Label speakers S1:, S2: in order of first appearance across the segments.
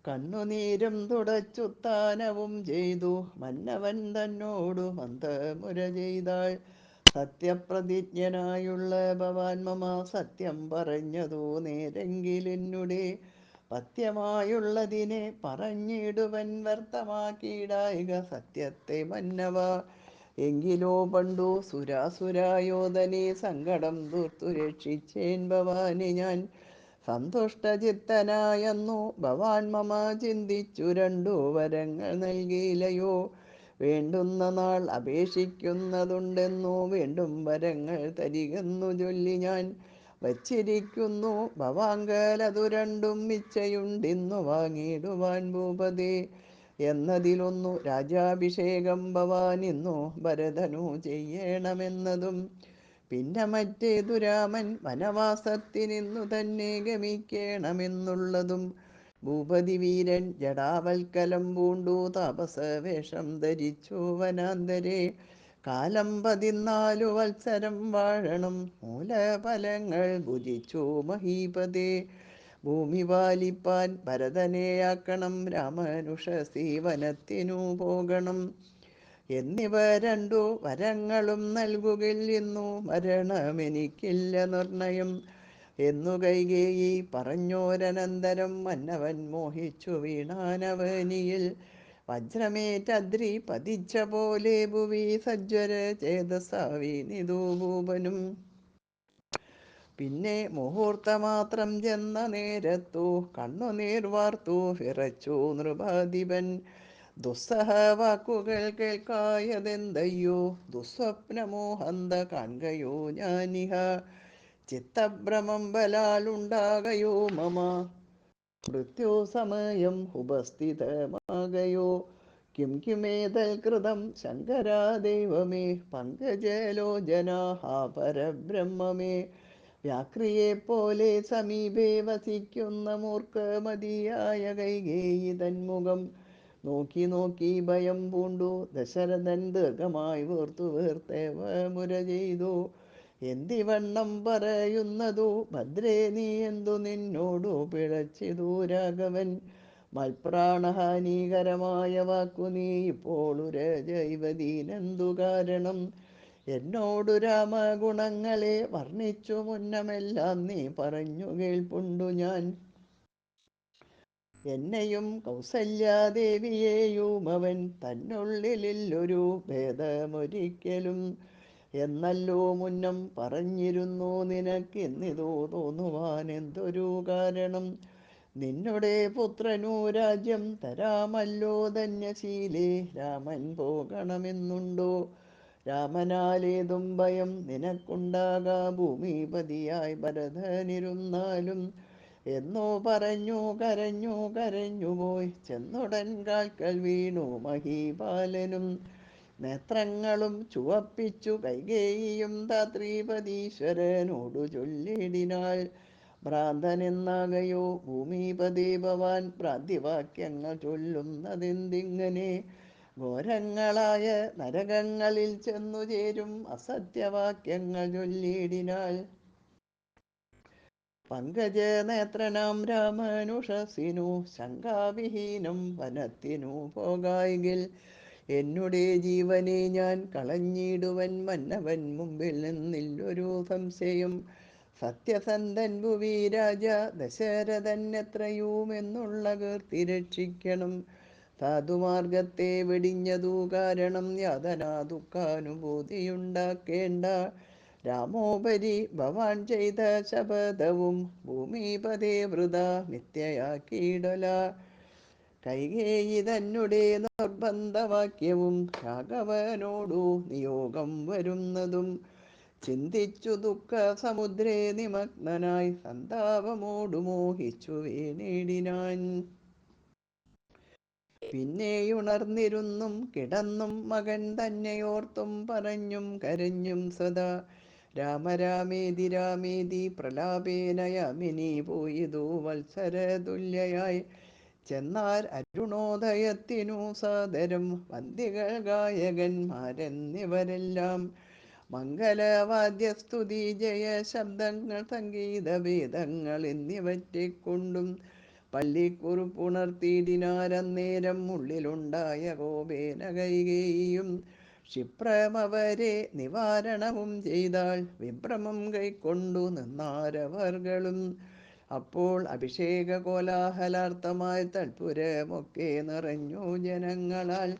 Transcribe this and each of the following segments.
S1: കണ്ണുനീരും തുടച്ചുത്താനവും ചെയ്തു മന്നവൻ തന്നോടു മന്ദമുര ചെയ്താൾ. സത്യപ്രതിജ്ഞനായുള്ള ഭവാൻ മമ സത്യം പറഞ്ഞതു നേരെങ്കിലെന്നുടെ പഥ്യമായുള്ളതിനെ പറഞ്ഞിടുവൻ വ്യർത്ഥമാക്കിയിടായിക സത്യത്തെ മന്നവ. എങ്കിലോ പണ്ടു സുരാസുരായോധനെ സങ്കടം തീർത്തു രക്ഷിച്ചേൻ ഭവാനെ ഞാൻ. സന്തുഷ്ടചിത്തനായെന്നു ഭവാൻ മമ ചിന്തിച്ചു രണ്ടു വരങ്ങൾ നൽകിയില്ലയോ. വേണ്ടുന്ന നാൾ അപേക്ഷിക്കുന്നതുണ്ടെന്നു വീണ്ടും വരങ്ങൾ തരികെന്നു ചൊല്ലി ഞാൻ വച്ചിരിക്കുന്നു ഭവാങ്കലതു രണ്ടും ഇച്ഛയുണ്ടിന്നു വാങ്ങിയിടുവാൻ ഭൂപതേ. എന്നതിലൊന്നു രാജാഭിഷേകം ഭവാൻ ഇന്നു ഭരതനു ചെയ്യണമെന്നതും പിന്നെ മറ്റേതു രാമൻ വനവാസത്തിനിന്നു തന്നെ ഗമിക്കണമെന്നുള്ളതും. ഭൂപതി വീരൻ ജടാവൽക്കലം പൂണ്ടു താപസവേഷം ധരിച്ചു വനാന്തരെ. കാലം 14 വത്സരം വാഴണം മൂലഫലങ്ങൾ ഭുജിച്ചു മഹീപതേ. ഭൂമി പാലിപ്പാൻ ഭരതനെയാക്കണം രാമനുഷസി വനത്തിനു പോകണം. എന്നിവ രണ്ടു വരങ്ങളും നൽകുകിൽ ഇന്നു മരണമെനിക്കില്ല നിർണയം എന്നു കൈകേയി പറഞ്ഞോരനന്തരം മന്നവൻ മോഹിച്ചു വീണാനവനിയിൽ. വജ്രമേറ്റദ്രി പതിച്ച പോലെ ഭുവി സജ്വര ചേതസാ വീണിതു ഭൂപനും. പിന്നെ മുഹൂർത്തമാത്രം ചെന്ന നേരത്തു കണ്ണുനീർ വാർത്തു വിറച്ചു നൃപാധിപൻ. ദുസ്സഹ വാക്കുകൾ കേൾക്കായതെന്തയ്യോ ദുസ്വപ്നമോ ഹന്ത കാൺകയോ ഞാനിഹ. ചിത്തഭ്രമം ബലാലുണ്ടാകയോ മമ മൃത്യു സമയം ഉപസ്ഥിതമാകയോ. കിം കിമേതൽ കൃതം ശങ്കരാ ദൈവമേ പങ്കജലോചന ഹാ പരബ്രഹ്മമേ. വ്യാക്രിയെപ്പോലെ സമീപേ വസിക്കുന്ന മൂർഖമതിയായ കൈകേയി തന്മുഖം നോക്കി നോക്കി ഭയം പൂണ്ടു ദശരഥൻ ദീർഘമായി വീർത്തു വീർത്തേവ മുര ചെയ്തു. എന്തിവണ്ണം പറയുന്നതു ഭദ്രേ നീ എന്തു നിന്നോടു പിഴച്ചിതു രാഘവൻ. മൽപ്രാണഹാനികരമായ വാക്കു നീ ഇപ്പോൾ ഉര ജൈവതീനെന്തു കാരണം. എന്നോടു രാമഗുണങ്ങളെ വർണ്ണിച്ചു മുന്നമെല്ലാം നീ പറഞ്ഞു കേൾപ്പുണ്ടു ഞാൻ. എന്നെയും കൗസല്യാദേവിയെയും അവൻ തന്നുള്ളിലൊരു ഭേദമൊരിക്കലും എന്നല്ലോ മുന്നം പറഞ്ഞിരുന്നു നിനക്കിന്നിതു തോന്നുവാൻ എന്തൊരു കാരണം. നിന്നുടെ പുത്രനു രാജ്യം തരാമല്ലോ ധന്യശീലേ രാമൻ പോകണമെന്നുണ്ടോ. രാമനാലേതും ഭയം നിനക്കുണ്ടാകാ ഭൂമിപതിയായി ഭരതനിരുന്നാലും എന്നോ പറഞ്ഞു കരഞ്ഞു കരഞ്ഞു പോയി ചെന്നുടൻ കാൽക്കൽ വീണു മഹീപാലനും. നേത്രങ്ങളും ചുവപ്പിച്ചു കൈകേയിയും ധാത്രീപതീശ്വരനോടു ചൊല്ലിടിനാൾ. ഭ്രാന്തനെന്നാകയോ ഭൂമിപതി ഭവാൻ ഭ്രാന്തിവാക്യങ്ങൾ ചൊല്ലുന്നതെന്തിങ്ങനെ. ഘോരങ്ങളായ നരകങ്ങളിൽ ചെന്നു ചേരും അസത്യവാക്യങ്ങൾ ചൊല്ലിടിനാൾ. പങ്കജനേത്രനാം രാമനുഷസിനു ശങ്കാവിഹീനം വനത്തിനു പോകായെങ്കിൽ എന്നുടെ ജീവനെ ഞാൻ കളഞ്ഞിടുവൻ മന്നവൻ മുമ്പിൽ നിന്നില്ലൊരു സംശയം. സത്യസന്ധൻ ഭുവി രാജ ദശരഥൻ എത്രയുമെന്നുള്ള കീർത്തി രക്ഷിക്കണം. സാധുമാർഗത്തെ വെടിഞ്ഞതു കാരണം യാതനാ ദുഃഖാനുഭൂതിയുണ്ടാക്കേണ്ട. രാമോപരി ഭവാൻ ചെയ്ത ശപഥവും ഭൂമിപതേ വൃത മിഥ്യയാക്കിയിടല. കൈകേയി തന്നെ നിർബന്ധവാക്യവും രാഘവനോടു നിയോഗം വരുന്നതും ചിന്തിച്ചു ദുഃഖ സമുദ്രേ നിമഗ്നനായി സന്താപമോടു മോഹിച്ചു വീണിടിനാൻ. പിന്നെയുണർന്നിരുന്നും കിടന്നും മകൻ തന്നെയോർത്തും പറഞ്ഞും കരഞ്ഞും സദാ രാമരാമേതി രാമേതി പ്രലാപേന യാമിനി പോയിതു വത്സരതുല്യയായി. ചെന്നാർ അരുണോദയത്തിനു സാദരം വന്ദികൾ ഗായകന്മാരെന്നിവരെല്ലാം മംഗലവാദ്യസ്തുതി ജയ ശബ്ദങ്ങൾ സംഗീത ഭേദങ്ങൾ എന്നിവറ്റെക്കൊണ്ടും പള്ളിക്കുറുപ്പുണർത്തിയിടിനാരന്നേരം ഉള്ളിലുണ്ടായ കോപേന കൈകേയിയും ക്ഷിപ്രമവരെ നിവാരണവും ചെയ്താൾ. വിഭ്രമം കൈക്കൊണ്ടു നിന്നാരവർകളും. അപ്പോൾ അഭിഷേക കോലാഹലാർത്ഥമായി തൽപുരമൊക്കെ നിറഞ്ഞു ജനങ്ങളാൽ.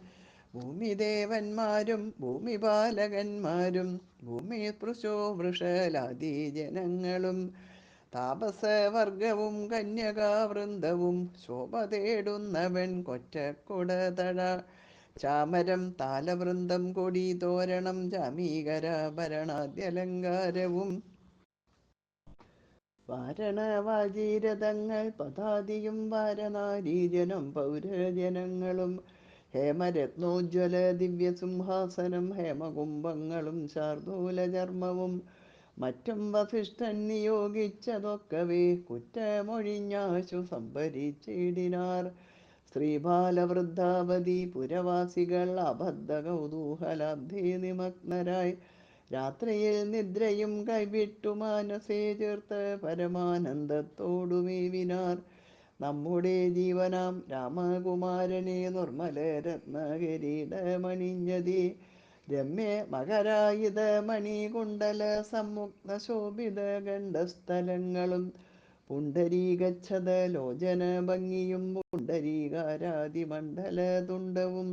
S1: ഭൂമിദേവന്മാരും ഭൂമിപാലകന്മാരും ഭൂമി സ്പൃശോ വൃഷലാദി ജനങ്ങളും താപസവർഗവും കന്യകാവൃന്ദവും ശോഭ തേടുന്നവൻ കൊറ്റക്കുടതഴ ചാമരം താലവൃന്ദം കൊടി തോരണം ജാമീകരാഭരണാദ്യലങ്കാരവും വാരണവാജീരഥങ്ങൾ പതാതിയും വാരനാരീജനം പൗരജനങ്ങളും ഹേമരത്നോജ്വല ദിവ്യസിംഹാസനം ഹേമകുംഭങ്ങളും ശാർദൂലചർമ്മവും മറ്റും വസിഷ്ഠൻ നിയോഗിച്ചതൊക്കവേ കുറ്റമൊഴിഞ്ഞാശു സംഭരിച്ചിടിനാർ. സ്ത്രീബാലവൃദ്ധാവധി പുരവാസികൾ അബദ്ധ കൗതൂഹലാബ്ധി നിമഗ്നരായി രാത്രിയിൽ നിദ്രയും കൈവിട്ടു മാനസേ ചേർത്ത് പരമാനന്ദത്തോടു മേവിനാർ. നമ്മുടെ ജീവനാം രാമകുമാരനെ നിർമ്മല രത്നകിരീടമണിഞ്ഞതി രമ്യ മകരായുധ മണികുണ്ടല സമ്മുഗ്ധ ശോഭിത ഗണ്ഡസ്ഥലങ്ങളും പുണ്ടരീകച്ഛത ലോചന ഭംഗിയും പുണ്ടരീകാരാതിമണ്ഡല തുണ്ടവും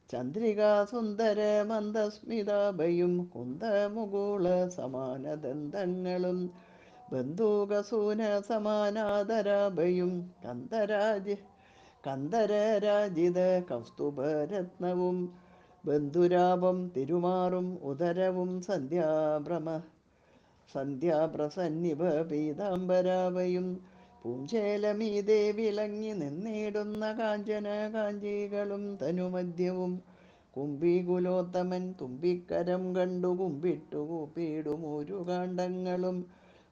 S1: ചന്ദ്രികാസുന്ദര മന്ദസ്മിതാഭയും കുന്തമുകൂള സമാനദന്തങ്ങളും ബന്ധൂകസൂന സമാനാദരാഭയും കന്ദരരാജിത കൗസ്തുഭരത്നവും ബന്ധുരാപം തിരുമാറും ഉദരവും സന്ധ്യാപ്രസന്നിഭ പീതാംബരാഭയും പൂഞ്ചേലമീതെ വിളങ്ങി നിന്നിടുന്ന കാഞ്ചന കാഞ്ചികളും തനുമധ്യവും കുംഭികുലോത്തമൻ തുമ്പിക്കരം കണ്ടു കുമ്പിട്ടു കൂപ്പിടുമൂരുകാണ്ഡങ്ങളും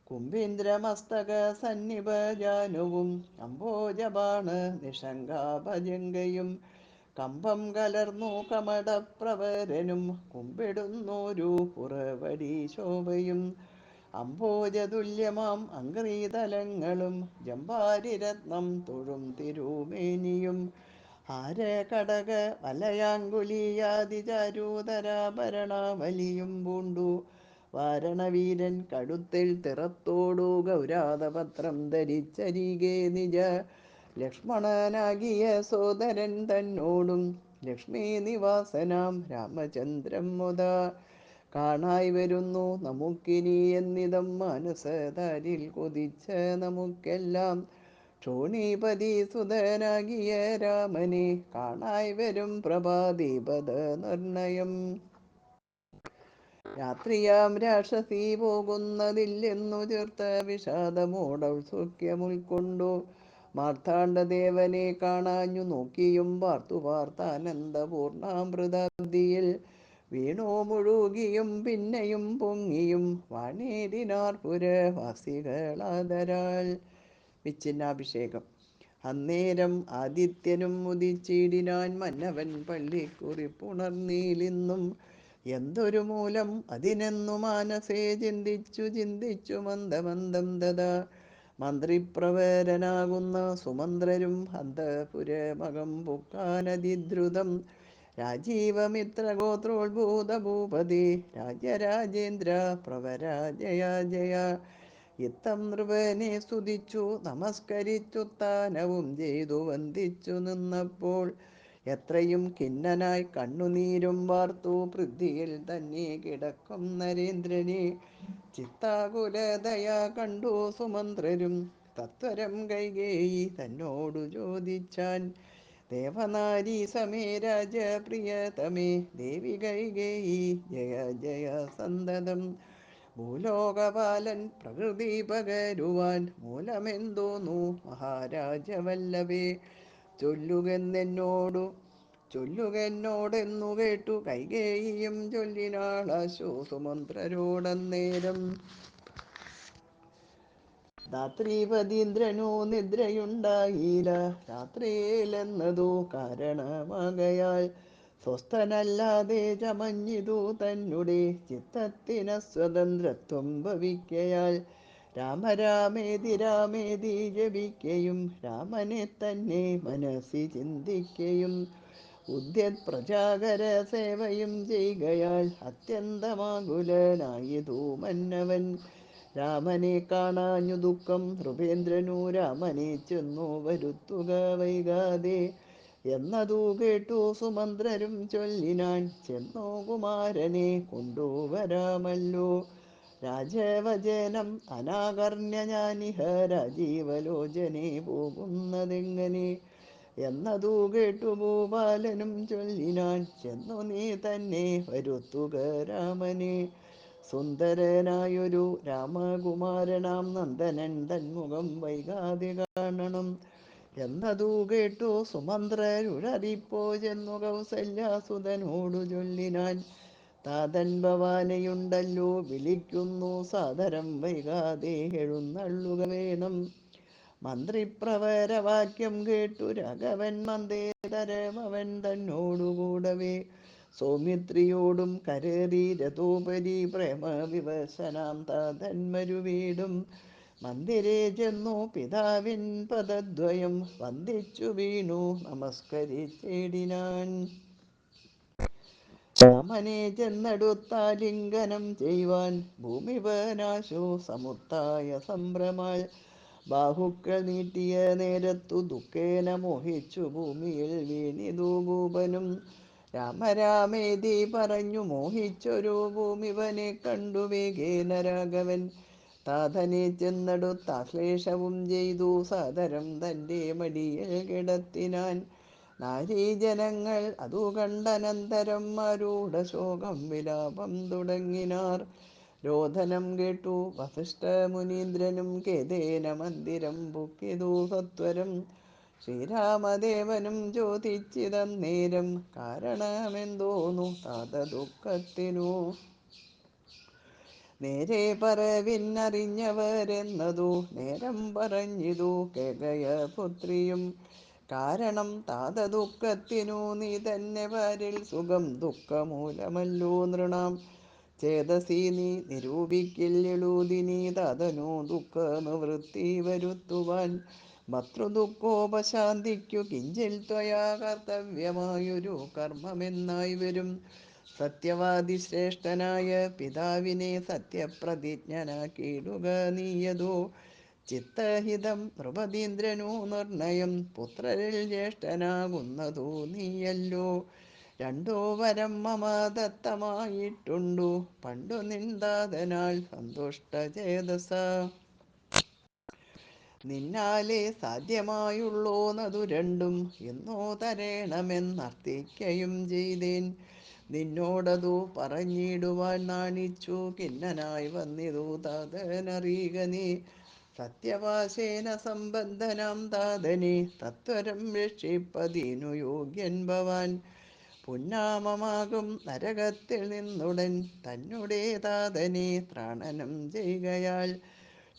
S1: കുംഭീന്ദ്രമസ്തക സന്നിഭജാനുവും അംബോജബാണ നിഷങ്കാഭജങ്കയും കമ്പം കലർന്നു കമടപ്രവരനും കുമ്പിടുന്നോരു പുറവടി ശോഭയും അംബോജതുല്യമാം അംഗ്രീതലങ്ങളും ജംഭാരിരത്നം തൊഴും തിരുമേനിയും ഹാരകടക വലയാങ്കുലീയാദിചാരൂതരാഭരണാവലിയും പൂണ്ടു വാരണവീരൻ കഴുത്തിൽ തിറത്തോടു ഗൗരാതപത്രം ധരിച്ചരികെ നിജ ലക്ഷ്മണനാകിയ സോദരൻ തന്നോടും ലക്ഷ്മി നിവാസനാം രാമചന്ദ്രം മുത കാണായി വരുന്നു നമുക്കിനി എന്നിതം മാനസതാരിൽ കൊതിച്ച നമുക്കെല്ലാം ക്ഷോണീപതി സുതനാകിയ രാമനെ കാണായി വരും പ്രഭാതീപത നിർണയം. രാത്രിയാം രാക്ഷസി പോകുന്നതില്ലെന്നു ചേർത്ത വിഷാദമോടൗത്സുക്യം ഉൾക്കൊണ്ടു മാർത്താണ്ഡദേവനെ കാണാഞ്ഞു നോക്കിയും പാർത്താനന്ദപൂർണാമൃതാബ്ദിയിൽ വീണു മുഴുകിയും പിന്നെയും പൊങ്ങിയും വാണേടിനാർ പുരവാസികളാദരാൽ. വിച്ചിന്നാഭിഷേകം. അന്നേരം ആദിത്യനും ഉദിച്ചിടിനാൻ മന്നവൻ പള്ളിക്കുറിപ്പുണർന്നീലിന്നും എന്തൊരു മൂലം അതിനെന്നു മാനസേ ചിന്തിച്ചു മന്ദമന്ദം തഥാ മന്ത്രിപ്രവരനാകുന്ന സുമന്ത്രരും അന്തപുരമകം പുക്കാനതിദ്രുതം രാജീവമിത്രഗോത്രോത്ഭൂത ഭൂപതി രാജരാജേന്ദ്ര പ്രവരാജയ ജയ ഇത്തം നൃപനെ സ്തുതിച്ചു നമസ്കരിച്ചുത്താനവും ചെയ്തു വന്ദിച്ചു നിന്നപ്പോൾ എത്രയും ഖിന്നനായി കണ്ണുനീരും വാർത്തു പൃഥ്വിയിൽ തന്നെ കിടക്കും നരേന്ദ്രനെ ചിത്താകുലതയാ കണ്ടു സുമന്ത്രരും തത്വരം കൈകേയി തന്നോടു ചോദിച്ചാൻ ദേവനാരീ സമേ രാജപ്രിയതമേ ദേവി കൈകേയി ജയ ജയ സന്തതം ഭൂലോകപാലൻ പ്രകൃതി പകരുവാൻ മൂലമെന്തോന്നു മഹാരാജവല്ലഭേ ചൊല്ലുകെന്നോടെന്നു കേട്ടു കൈകേയിയും ചൊല്ലിനാളാശു സുമന്ത്രരോടന്നേരം ധാത്രീപതീന്ദ്രനു നിദ്രയുണ്ടായില്ല രാത്രിയിലെന്നതു കാരണമാകയാൽ സ്വസ്ഥനല്ലാതെ ചമഞ്ഞിതു തന്നെ ചിത്തത്തിന സ്വതന്ത്രത്വം ഭവിക്കയാൽ രാമരാമേതി രാമേതി ജപിക്കയും രാമനെ തന്നെ മനസ്സി ചിന്തിക്കയും ഉദ്യത് പ്രജാകര സേവയും ചെയ്യുകയാൽ അത്യന്തമാകുലനായതു മന്നവൻ. രാമനെ കാണാഞ്ഞു ദുഃഖം നൃപേന്ദ്രനു രാമനെ ചെന്നു വരുത്തുക വൈകാതെ എന്നതു കേട്ടു സുമന്ത്രരും ചൊല്ലിനാൻ ചെന്നോ കുമാരനെ കൊണ്ടുവരാമല്ലോ. രാജവചനം അനാകർണ്യ ഞാനിഹ രാജീവലോചനെ പോകുന്നതെങ്ങനെ എന്നതു കേട്ടു ഭൂപാലനും ചൊല്ലിനാൻ ചെന്നു നീ തന്നെ വരുത്തുക രാമനെ. സുന്ദരനായൊരു രാമകുമാരനാം നന്ദനൻ തന്മുഖം വൈകാതെ കാണണം എന്നതു കേട്ടു സുമന്ത്രരുഴറിപ്പോ ചെന്നു കൗസല്യാസുതനോടു ചൊല്ലിനാൻ താതൻ ഭവാനയുണ്ടല്ലോ വിളിക്കുന്നു സാദരം വൈകാതെ എഴുന്നള്ളുക വേണം. മന്ത്രിപ്രവരവാക്യം കേട്ടു രാഘവൻ മന്ദേതരമവൻ തന്നോടുകൂടവേ സൗമിത്രിയോടും കരേറി രഥോപരി പ്രേമവിവശനാം താതന്മരുവീടും മന്ദിരേ ചെന്നു പിതാവിൻ പദദ്വയം വന്ദിച്ചു വീണു നമസ്കരിച്ചിടിനാൻ. രാമനെ ചെന്നെടുത്താലിംഗനം ചെയ്യുവാൻ ഭൂമിപനാശു സമുത്തായ സംഭ്രമാൽ ബാഹുക്കൾ നീട്ടിയ നേരത്തു ദുഃഖേന മോഹിച്ചു ഭൂമിയിൽ വീണിതു ഭൂപനും. രാമരാമേതി പറഞ്ഞു മോഹിച്ചൊരു ഭൂമിപനെ കണ്ടു വേഗേന രാഘവൻ താതനെ ചെന്നെടുത്താശ്ലേഷവും ചെയ്തു സാദരം തൻ്റെ മടിയിൽ കിടത്തിനാൻ. നാരീജനങ്ങൾ അതു കണ്ടനന്തരം ആരൂഢശോകം വിലാപം തുടങ്ങിനാർ. രോദനം കേട്ടു വസിഷ്ഠ മുനീന്ദ്രനും ഖേദേന മന്ദിരം പൊക്കിതു സത്വരം. ശ്രീരാമദേവനും ചോദിച്ചിതന്നേരം കാരണമെന്തോന്നു താത ദുഃഖത്തിനു. നേരെ പറവിന്നറിഞ്ഞവരെന്നതു നേരം പറഞ്ഞിതു കേകയപുത്രിയും. കാരണം താത ദുഃഖത്തിനു നീ തന്നെ പാരിൽ സുഖം ദുഃഖമൂലമല്ലോ നൃണാം ചേതസി നീ നിരൂപിക്കില്ലെളുതിനി താതനു ദുഃഖനിവൃത്തി വരുത്തുവാൻ. ഭർതൃദുഃഖോപശാന്തിക്കു കിഞ്ചിൽ ത്വയാ കർത്തവ്യമായൊരു കർമ്മമെന്നായി വരും. സത്യവാദി ശ്രേഷ്ഠനായ പിതാവിനെ സത്യപ്രതിജ്ഞനാക്കിയിടുക നീയതോ ചിത്തഹിതം നൃപതീന്ദ്രനു നിർണയം പുത്രരിൽ ജ്യേഷ്ഠനാകുന്നതു നീയല്ലോ. രണ്ടു വരം മമ ദത്തമായിട്ടുണ്ടു പണ്ടു നിൻതാതനാൽ സന്തുഷ്ടചേതസ. നിന്നാലേ സാധ്യമായുള്ളോന്നതു രണ്ടും എന്നോ തരേണമെന്നർത്ഥിക്കയും ചെയ്തേൻ. നിന്നോടതു പറഞ്ഞിടുവാൻ നാണിച്ചു ഖിന്നനായി വന്നിതു താതനറിയുക നീ. സത്യവാശേന സംബന്ധനാം താതനെ തത്വരം രക്ഷിപ്പതിനു യോഗ്യൻ ഭവാൻ. പുന്നാമമാകും നരകത്തിൽ നിന്നുടൻ തന്നെ താതനെ ത്രാണനം ചെയ്കയാൽ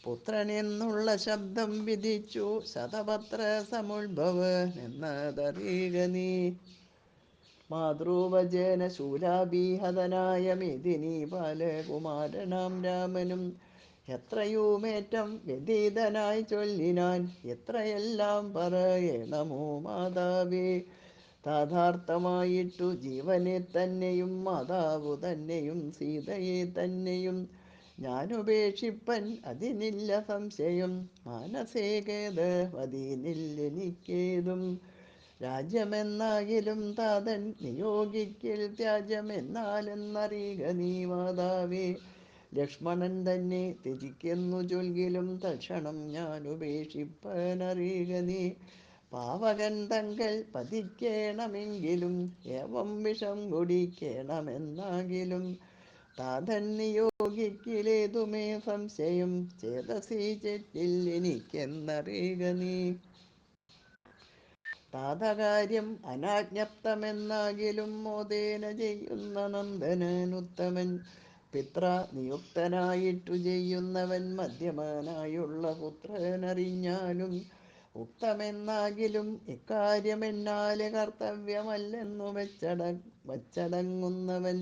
S1: പുത്രനെന്നുള്ള ശബ്ദം വിധിച്ചു ശതപത്ര സമുത്ഭവനെന്നതറിയുക നീ. മാതൃവചന ശൂലാഭിഹതനായ മേദിനി ബാലകുമാരനാം രാമനും എത്രയുമേറ്റം വ്യഥിതനായി ചൊല്ലിനാൻ എത്രയെല്ലാം പറയണമോ മാതാവേ. താഥാർത്ഥമായിട്ടു ജീവനെ തന്നെയും മാതാവു തന്നെയും സീതയെ തന്നെയും ഞാനുപേക്ഷിപ്പൻ അതിനില്ല സംശയം. മാനസേ ഖേദമതിനില്ലെനിക്കേതും. രാജ്യമെന്നാകിലും താതൻ നിയോഗിക്കിൽ ത്യാജ്യമെന്നാലെന്നറിയുക നീ മാതാവേ. ലക്ഷ്മണൻ തന്നെ ത്യജിക്കെന്നു ചൊൽകിലും തൽക്ഷണം ഞാനുപേക്ഷിപ്പനറിയുക നീ. പാവകൻ തങ്കൽ പതിക്കേണമെങ്കിലും ഏവം വിഷം കുടിക്കേണമെന്നാകിലും താതൻ നിയോഗിക്കിലേതുമേ സംശയം. ചേതസി ചെറ്റില്ലെനിക്കെന്നറിയുക നീ. താതകാര്യം അനാജ്ഞപ്തമെന്നാകിലും മോദേന ചെയ്യുന്ന നന്ദനനുത്തമൻ. പിത്ര നിയുക്തനായിട്ടു ചെയ്യുന്നവൻ മധ്യമനായുള്ള പുത്രനറിഞ്ഞാലും ഉക്തമെന്നാകിലും ഇക്കാര്യമെന്നാലെ കർത്തവ്യമല്ലെന്നു വച്ചടങ്ങുന്നവൻ.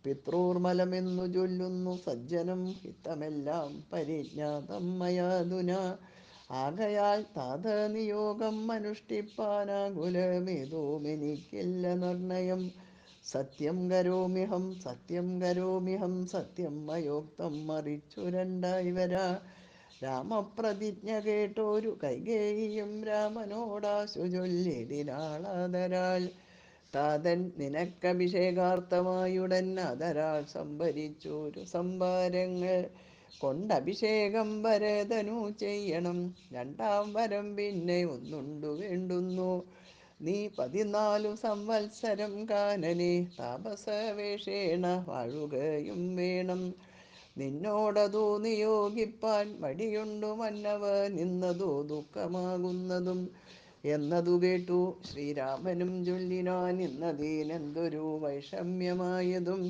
S1: പിതൃർമലമെന്നു ചൊല്ലുന്നു സജ്ജനം ഹിതമെല്ലാം പരിജ്ഞാതം മയാതുന. ആകയാൽ താതനിയോഗം അനുഷ്ഠിപ്പാനാകുലമേതുമെനിക്കില്ല നിർണയം. സത്യം കരോമ്യഹം സത്യം കരോമ്യഹം സത്യം മയോക്തം മറിച്ചു രണ്ടായി വരാ. രാമപ്രതിജ്ഞ കേട്ടോരു കൈകേയിയും രാമനോടാശു ചൊല്ലിടിനാളാദരാൾ. താതൻ നിനക്കഭിഷേകാർത്ഥമായുടൻ ആദരാൾ സംഭരിച്ചോരു സംഭാരങ്ങൾ കൊണ്ടഭിഷേകം ഭരതനു ചെയ്യണം. രണ്ടാം വരം പിന്നെ ഒന്നുണ്ടു വേണ്ടുന്നു. നീ 14 സംവത്സരം കാനനെ താപസവേഷേണ വാഴുകയും വേണം. നിന്നോടതു നിയോഗിപ്പാൻ മടിയുണ്ടു മന്നവ നിന്നതു ദുഃഖമാകുന്നതും. എന്നതു കേട്ടു ശ്രീരാമനും ചൊല്ലിനാൻ ഇന്നതീനെന്തൊരു വൈഷമ്യമായതും.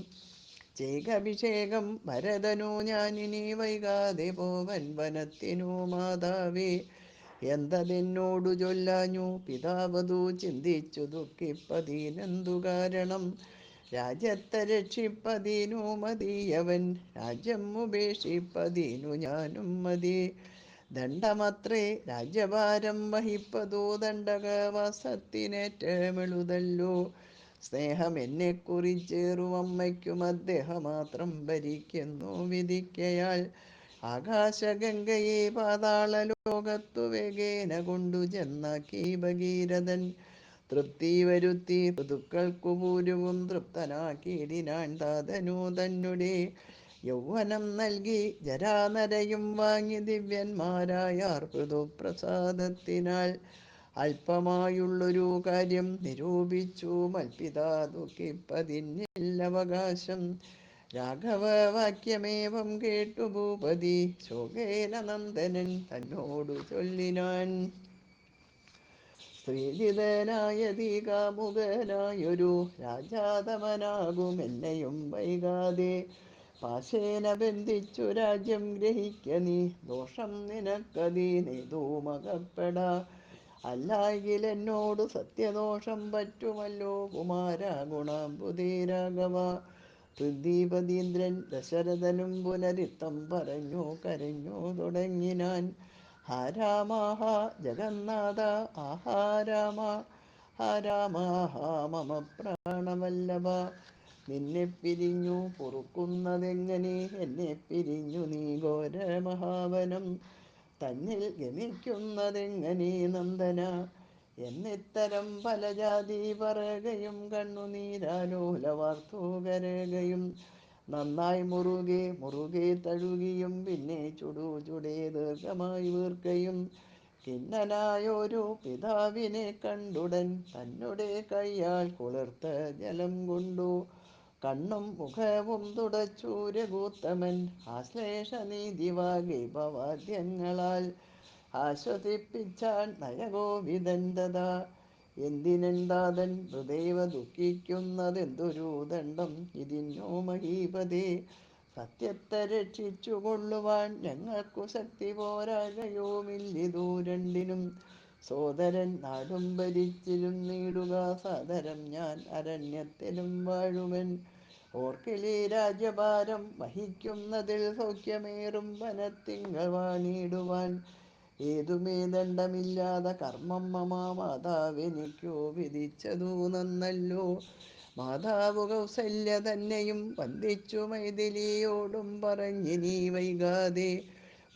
S1: ചെയ്കഭിഷേകം ഭരതനു ഞാനിനി വൈകാതെ പോവൻ വനത്തിനു മാതാവേ. എന്തതെന്നോടു ചൊല്ലാഞ്ഞു പിതാവതു ചിന്തിച്ചു ദുഃഖിപ്പതിനെന്തു കാരണം. രാജ്യത്തെ രക്ഷിപ്പതിനു മതിയവൻ രാജ്യം ഉപേക്ഷിപ്പതിനു ഞാനും മതി. ദണ്ഡമത്രേ രാജ്യഭാരം വഹിപ്പതു ദണ്ഡകവാസത്തിനേറ്റമെളുതല്ലോ. സ്നേഹം എന്നെ കുറിച്ചേറും അമ്മയ്ക്കും അദ്ദേഹമാത്രം ഭരിക്കുന്നു വിധിക്കയാൽ. ആകാശഗംഗയെ പാതാള ലോകത്തു വേഗേന കൊണ്ടു ചെന്നാക്കി ഭഗീരഥൻ. തൃപ്തി വരുത്തി ഋതുക്കൾക്കു പൂരുവും തൃപ്തനാക്കിയിടിനാൻ താതനു തന്നെ. യൗവനം നൽകി ജരാനരയും വാങ്ങി ദിവ്യന്മാരായാർ ഋതുപ്രസാദത്തിനാൽ. അല്പമായുള്ളൊരു കാര്യം നിരൂപിച്ചു മൽപിതാ ദുഃഖിപ്പതിന്നില്ലവകാശം. രാഘവവാക്യമേവം കേട്ടു ഭൂപതി ശോകേന നന്ദനൻ തന്നോടു ചൊല്ലിനാൻ. സ്ത്രീജിതനായതി കാമുകനായൊരു രാജാതമനാകുമെന്നെയും വൈകാതെ. പാശേന ബന്ധിച്ചു രാജ്യം ഗ്രഹിക്ക നീ ദോഷം നിനക്കതീനേതുമകപ്പെടാ. അല്ലായെങ്കിലെന്നോടു സത്യദോഷം പറ്റുമല്ലോ കുമാര ഗുണാംബുധേ രാഘവ. പൃഥ്വീപതീന്ദ്രൻ ദശരഥനും പുനരിത്തം പറഞ്ഞു കരഞ്ഞു തുടങ്ങിനാൻ. ഹാ രാമ ഹാ ജഗന്നാഥ ആഹാ രാമ ഹാ രാമ ഹാ മമ പ്രാണവല്ലഭ. നിന്നെ പിരിഞ്ഞു പൊറുക്കുന്നതെങ്ങനെ എന്നെ പിരിഞ്ഞു നീ ഘോരമഹാവനം തന്നിൽ ഗമിക്കുന്നതെങ്ങനെ നന്ദന. എന്നിത്തരം പല ജാതി പറകയും കണ്ണുനീരാലോലവാർത്തു കരകയും. നന്നായി മുറുകെ മുറുകെ തഴുകിയും പിന്നെ ചുടു ചുടേ ദീർഘമായി വീർക്കയും. ഖിന്നനായൊരു പിതാവിനെ കണ്ടുടൻ തന്നെ കൈയാൽ കുളിർത്ത ജലം കൊണ്ടു കണ്ണും മുഖവും തുടച്ചു രഘുത്തമൻ. ആശ്ലേഷനീതി വാഗ്വൈഭവാദ്യങ്ങളാൽ ആശ്വസിപ്പിച്ചാൻ നയഗോവിന്ദൻ തഥാ. എന്തിനെന്താതൻ ഹൃദയവ ദുഃഖിക്കുന്നതെന്തൊരു ദണ്ഡം ഇതിനു മഹീപതേ. സത്യത്തെ രക്ഷിച്ചു കൊള്ളുവാൻ ഞങ്ങൾക്കു ശക്തി പോരാകയോമില്ലിതു രണ്ടിനും. സോദരൻ നാടും ഭരിച്ചിരുന്നിടുക സാദരം ഞാൻ അരണ്യത്തിലും വാഴുവൻ. ഓർക്കിലീ രാജ്യഭാരം വഹിക്കുന്നതിൽ സൗഖ്യമേറും വനത്തിങ്കൽ വാണിടുവാൻ. ഏതുമേ ദണ്ഡമില്ലാത കർമ്മം മമ മാതാവെനിക്കു വിധിച്ചതു നന്നല്ലോ. മാതാവു കൗസല്യ തന്നെയും വന്ദിച്ചു മൈഥിലിയോടും പറഞ്ഞിനി വൈകാതെ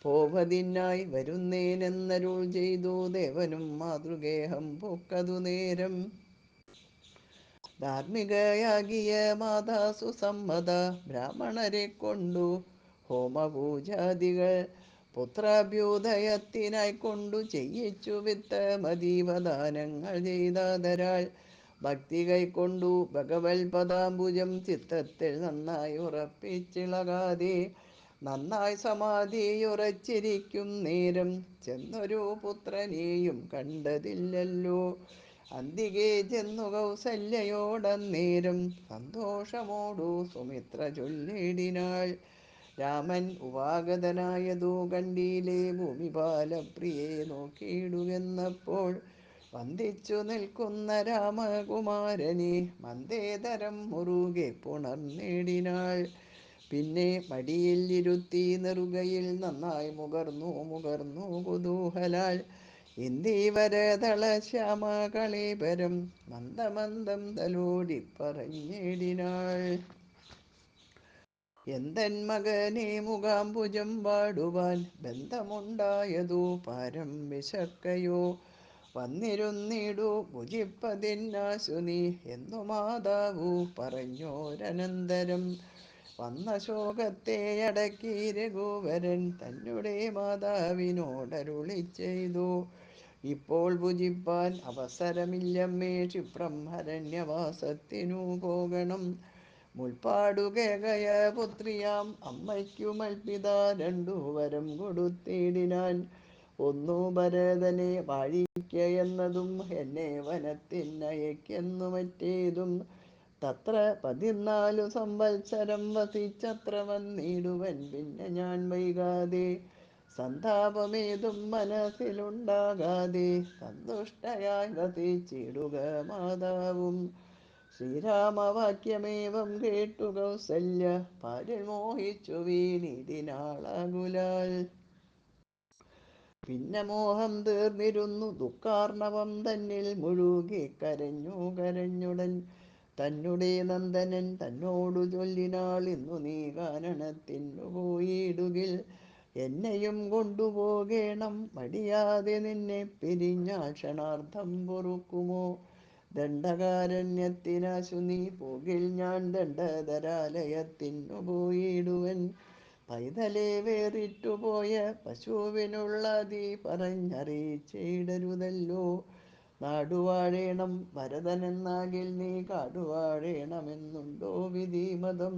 S1: പോവതിനായി വരുന്നേനെന്നരുൾ ചെയ്തു. ദേവനും മാതൃഗേഹം പൂക്കതു നേരം. ധാർമ്മികയാകിയ മാതാ സുസമ്മത ബ്രാഹ്മണരെ കൊണ്ടു ഹോമപൂജാദികൾ പുത്രാഭ്യുദയത്തിനായി കൊണ്ടു ചെയ്യിച്ചു വിത്തമതീവദാനങ്ങൾ ചെയ്താദരാൾ. ഭക്തി കൈക്കൊണ്ടു ഭഗവൽ പദാംബുജം ചിത്തത്തിൽ നന്നായി ഉറപ്പിച്ചിളകാതെ. നന്നായി സമാധിയുറച്ചിരിക്കും നേരം ചെന്നൊരു പുത്രനെയും കണ്ടതില്ലല്ലോ. അന്തികെ ചെന്നു കൗസല്യയോടന്നേരം സന്തോഷമോടു സുമിത്ര ചൊല്ലിടിനാൾ. രാമൻ ഉപാഗതനായതു കണ്ടീലേ ഭൂമിപാലപ്രിയെ നോക്കിയിടുവെന്നപ്പോൾ. വന്ദിച്ചു നിൽക്കുന്ന രാമകുമാരനെ മന്ദേതരം മുറുകെ പുണർന്നിടിനാൾ. പിന്നെ മടിയിൽ ഇരുത്തി നെറുകയിൽ നന്നായി മുകർന്നു മുകർന്നു കുതൂഹലാൾ. ഇന്ദീവരതള ശ്യാമ കളീപരം മന്ദമന്ദം തലോടി പറഞ്ഞിടിനാൾ. എന്തൻ മകനെ മുഖാംബുജം വാടുവാൻ ബന്ധമുണ്ടായതു പാരം വിശക്കയോ. വന്നിരുന്നിടു ഭുജിപ്പതിന്നാശു നീ എന്നു മാതാവു പറഞ്ഞോരനന്തരം. വന്ന ശോകത്തെ അടക്കി രഘുവരൻ തന്നെ മാതാവിനോടരുളി ചെയ്തു. ഇപ്പോൾ ഭുജിപ്പാൻ അവസരമില്ലമ്മേ, ക്ഷിപ്രം അരണ്യവാസത്തിനു പോകണം. മുൾപ്പാടുകേകയ പുത്രിയാം അമ്മയ്ക്കു മൽപിത രണ്ടു വരം കൊടുത്തിടിനാൻ. ഒന്നു ഭരതനെ വാഴിക്ക എന്നതും എന്നെ വനത്തിനയക്കെന്നു മറ്റേതും. തത്ര 14 സംവത്സരം വസിച്ചത്ര വന്നിടുവൻ പിന്നെ ഞാൻ വൈകാതെ. സന്താപമേതും മനസ്സിലുണ്ടാകാതെ സന്തുഷ്ടയായി വസിച്ചിടുക മാതാവും. ശ്രീരാമവാക്യമേവം കേട്ടു കൗസല്യ പാരിൽ മോഹിച്ചു വീണിടിനാളാകുലാൽ. പിന്നെ മോഹം തീർന്നിരുന്നു ദുഃഖാർണവം തന്നിൽ മുഴുകി കരഞ്ഞു കരഞ്ഞുടൻ. തന്നെ നന്ദനൻ തന്നോടു ചൊല്ലിനാൾ, ഇന്നു നീ കാനനത്തിനു പോയിടുകിൽ എന്നെയും കൊണ്ടുപോകേണം. മടിയാതെ നിന്നെ പിരിഞ്ഞാൽ ക്ഷണാർത്ഥം പൊറുക്കുമോ. ദണ്ഡകാരണ്യത്തിനാശു നീ പോകിൽ ഞാൻ ദണ്ഡധരാലയത്തിനു പോയിടുവൻ. പൈതലെ വേറിട്ടുപോയ പശുവിനുള്ളതി പറഞ്ഞറിയിച്ചിടരുതല്ലോ. നാടുവാഴേണം ഭരതനെന്നാകിൽ നീ കാടുവാഴേണമെന്നുണ്ടോ വിധിമതം.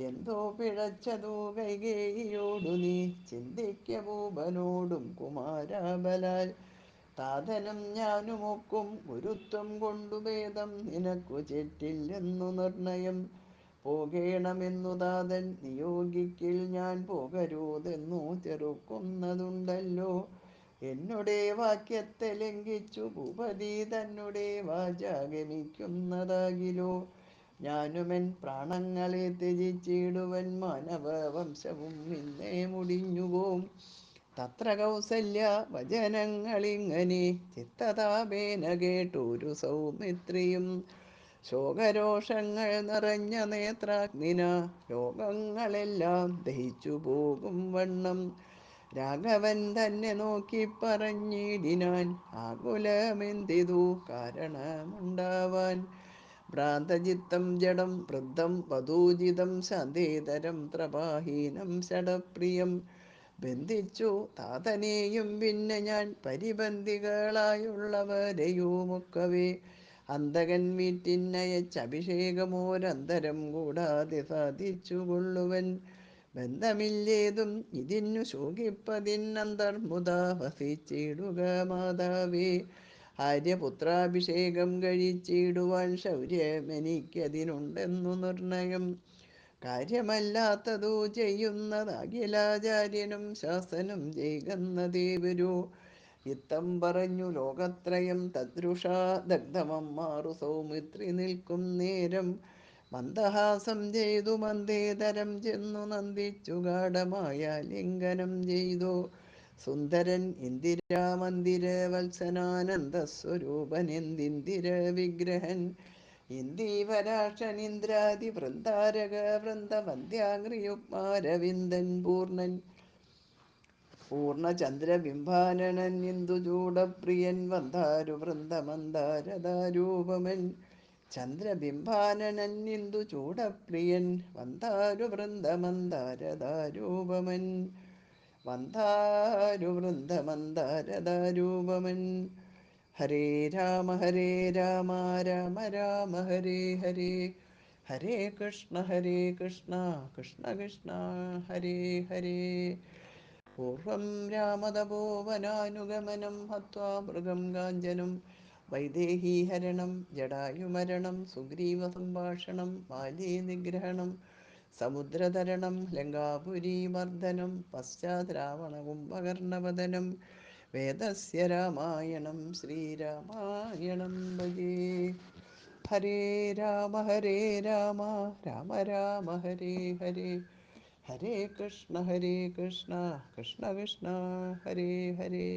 S1: എന്തോ പിഴച്ചതു കൈകേയിയോടു നീ ചിന്തിക്ക ഭൂപനോടും കുമാരബലാൽ. താതനും ഞാനുമൊക്കും ഗുരുത്വം കൊണ്ടു ഭേദം നിനക്കു ചേറ്റില്ലെന്നു നിർണയം. പോകേണമെന്നു താതൻ നിയോഗിക്കിൽ ഞാൻ പോകരുതെന്നു ചെറുക്കുന്നതുണ്ടല്ലോ. എന്നുടെ വാക്യത്തെ ലംഘിച്ചു ഭൂപതി തന്നെ വാച ഗമിക്കുന്നതാകിലോ. ഞാനുമെൻ പ്രാണങ്ങളെ ത്യജിച്ചിടുവൻ മാനവ വംശവും ഇന്നേ മുടിഞ്ഞുപോം. തത്ര കൗസല്യ വചനങ്ങളിങ്ങനെ ചിത്തതാപേന കേട്ടൊരു സൗമിത്രിയും. ശോകരോഷങ്ങൾ നിറഞ്ഞ നേത്രാഗ്നിന ലോകങ്ങളെല്ലാം ദഹിച്ചു പോകും വണ്ണം. രാഘവൻ തന്നെ നോക്കി പറഞ്ഞിടിനാൻ, ആകുലമെന്തിതു കാരണമുണ്ടാവാൻ. ഭ്രാന്തചിത്തം ജഡം വൃദ്ധം വധൂജിതം ശാന്തേതരം ത്രപാഹീനം ഷഡപ്രിയം. ബന്ധിച്ചു താതനെയും പിന്നെ ഞാൻ പരിബന്ധികളായുള്ളവരെയുമൊക്കവേ. അന്തകൻ വീട്ടിനയച്ചഭിഷേകമോരന്തരം കൂടാതെ സാധിച്ചു കൊള്ളുവൻ. ബന്ധമില്ലേതും ഇതിന്നു ശോകിപ്പതിനന്തർമുത വസിച്ചിടുക മാതാവേ. ആര്യപുത്രാഭിഷേകം കഴിച്ചിടുവാൻ ശൗര്യമെനിക്കതിനുണ്ടെന്നു നിർണയം. കാര്യമല്ലാത്തതു ചെയ്യുന്നതാകിലാചാര്യനും ശാസനം ചെയ്കന്നതേ വരൂ. ഇത്തം പറഞ്ഞു ലോകത്രയം തദ്രുഷാ ദഗ്ധമമ്മാറു സൗമിത്രി നിൽക്കും നേരം. മന്ദഹാസം ചെയ്തു മന്ദേതരം ചെന്നു നന്ദിച്ചു ഗാഢമായ ലിംഗനം ചെയ്തു. സുന്ദരൻ ഇന്ദിരാമന്ദിര വത്സനാനന്ദസ്വരൂപനെന്തിന്ദിര വിഗ്രഹൻ. ഇന്ദീവരാക്ഷനിന്ദ്രാദി വൃന്ദാരക വൃന്ദവന്ദ്യാംഗ്രിയുഗ്മാരവിന്ദൻ പൂർണ്ണൻ. പൂർണ്ണചന്ദ്രബിംബാനനൻ ഇന്ദുചൂഡപ്രിയൻ വന്ദാരു വൃന്ദമന്ദാരദാരൂപമൻ. ചന്ദ്രബിംബാനനൻ ഇന്ദുചൂഡപ്രിയൻ വന്ദാരു വൃന്ദമന്ദാരദാരൂപമൻ. വന്ദാരു വൃന്ദമന്ദാരദാരൂപമൻ. ഹരേ രാമ രാമ രാമ ഹരേ ഹരേ. ഹരേ കൃഷ്ണ കൃഷ്ണ കൃഷ്ണ ഹരേ ഹരേ. പൂർവം രാമതപോവനാനുഗമനം ഹത്വാ മൃഗം കാഞ്ചനം. വൈദേഹീഹരണം ജടായുമരണം സുഗ്രീവസംഭാഷണം ബാലീനിഗ്രഹണം. സമുദ്രതരണം ലങ്കാപുരീമർദ്ദനം പശ്ചാത് രാവണകുംഭകർണപതനം. വേദസ്യ രാമായണം ശ്രീരാമായണം ഭജേ. ഹരേ ഹരേ രാമ രാമ രാമ ഹരേ ഹരേ, ഹരേ കൃഷ്ണ കൃഷ്ണ കൃഷ്ണ ഹരേ ഹരേ.